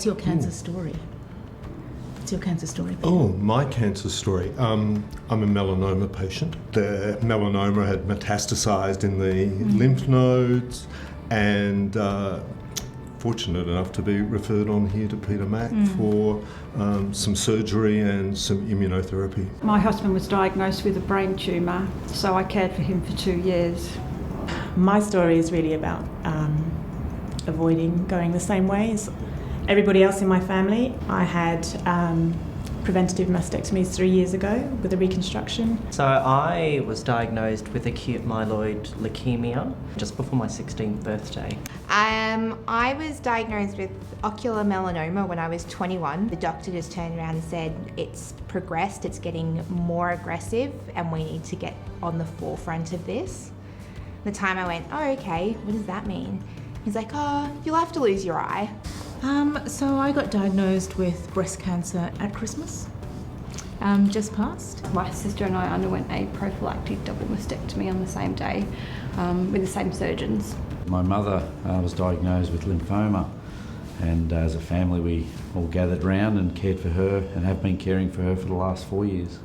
What's your cancer story? What's your cancer story, Peter? Oh, my cancer story. I'm a melanoma patient. The melanoma had metastasized in the lymph nodes, and fortunate enough to be referred on here to Peter Mac for some surgery and some immunotherapy. My husband was diagnosed with a brain tumour, so I cared for him for 2 years. My story is really about avoiding going the same way as everybody else in my family. I had preventative mastectomies 3 years ago with a reconstruction. So I was diagnosed with acute myeloid leukemia just before my 16th birthday. I was diagnosed with ocular melanoma when I was 21. The doctor just turned around and said, it's progressed, it's getting more aggressive, and we need to get on the forefront of this. The time I went, oh, okay, what does that mean? He's like, oh, you'll have to lose your eye. So I got diagnosed with breast cancer at Christmas, just passed. My sister and I underwent a prophylactic double mastectomy on the same day with the same surgeons. My mother was diagnosed with lymphoma, and as a family we all gathered round and cared for her and have been caring for her for the last 4 years.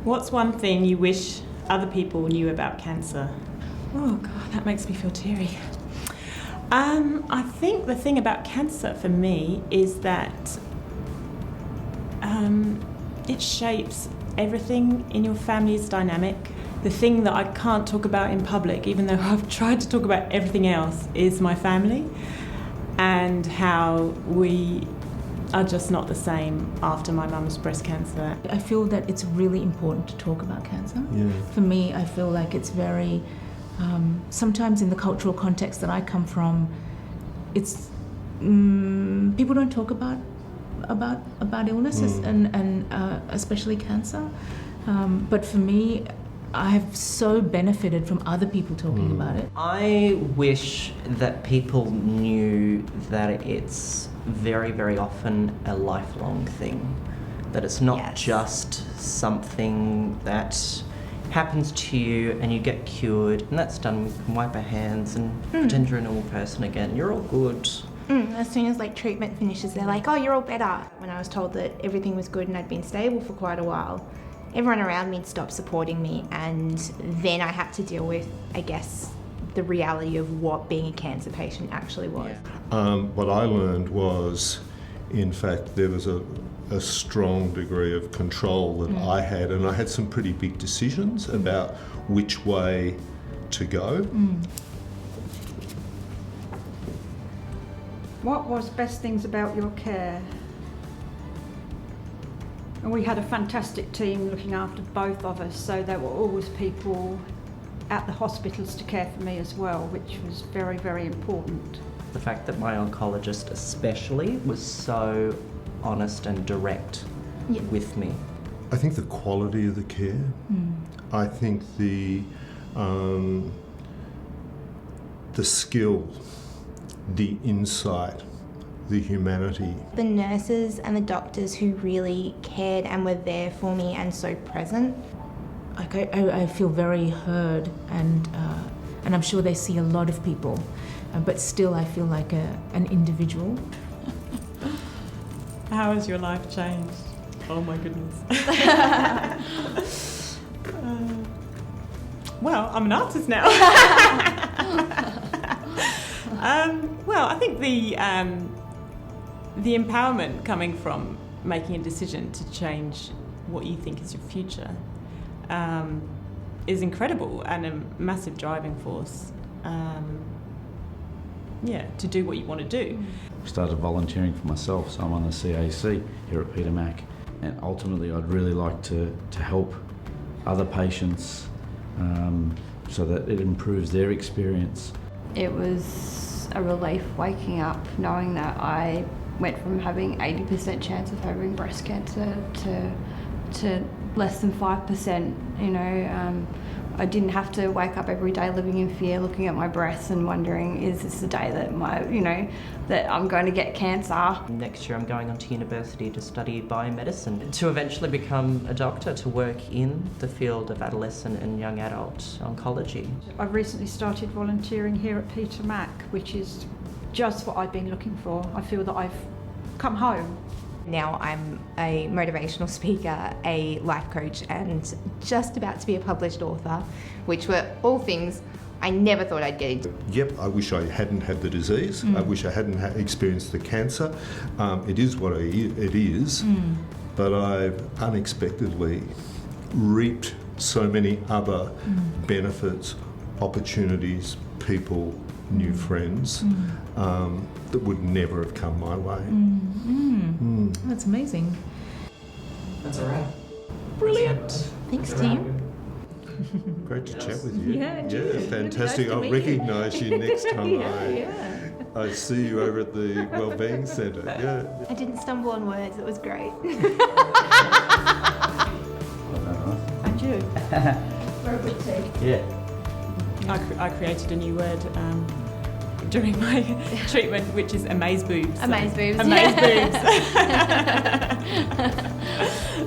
What's one thing you wish other people knew about cancer? Oh God, that makes me feel teary. I think the thing about cancer for me is that it shapes everything in your family's dynamic. The thing that I can't talk about in public, even though I've tried to talk about everything else, is my family and how we are just not the same after my mum's breast cancer. I feel that it's really important to talk about cancer. Yeah. For me, I feel like it's very, sometimes in the cultural context that I come from, it's, people don't talk about illnesses and especially cancer. But for me, I have so benefited from other people talking about it. I wish that people knew that it's very, very often a lifelong thing. That it's not just something that happens to you and you get cured and that's done. We can wipe our hands and pretend you're a normal person again. You're all good. As soon as treatment finishes, they're like, oh, you're all better. When I was told that everything was good and I'd been stable for quite a while, everyone around me stopped supporting me, and then I had to deal with, I guess, the reality of what being a cancer patient actually was. What I learned was, in fact, there was a strong degree of control that I had, and I had some pretty big decisions about which way to go. What was best things about your care? And we had a fantastic team looking after both of us, so there were always people at the hospitals to care for me as well, which was very, very important. The fact that my oncologist especially was so honest and direct with me. I think the quality of the care. I think the skill, the insight, the humanity. The nurses and the doctors who really cared and were there for me and so present. I feel very heard, and I'm sure they see a lot of people, but still I feel like an individual. How has your life changed? Oh my goodness. Well, I'm an artist now. Well, I think the empowerment coming from making a decision to change what you think is your future is incredible and a massive driving force. To do what you want to do. I started volunteering for myself, so I'm on the CAC here at Peter Mac, and ultimately I'd really like to help other patients so that it improves their experience. It was a relief waking up knowing that I went from having 80% chance of having breast cancer to less than 5%, I didn't have to wake up every day living in fear, looking at my breasts and wondering, is this the day that that I'm going to get cancer? Next year I'm going on to university to study biomedicine, to eventually become a doctor, to work in the field of adolescent and young adult oncology. I've recently started volunteering here at Peter Mac, which is just what I've been looking for. I feel that I've come home. Now I'm a motivational speaker, a life coach, and just about to be a published author, which were all things I never thought I'd get into. Yep, I wish I hadn't had the disease. I wish I hadn't experienced the cancer. It is what it is, but I've unexpectedly reaped so many other benefits, opportunities, people, new friends that would never have come my way. That's amazing. That's all right. Brilliant. Thanks, team. Great to chat with you. Yeah, cheers. Fantastic. Nice to I'll meet you. recognise you next time Yeah. I see you over at the Wellbeing Centre. Yeah. I didn't stumble on words, it was great. And you? Yeah. I created a new word during my treatment, which is amaze boobs. Amaze boobs. Amaze boobs.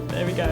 There we go.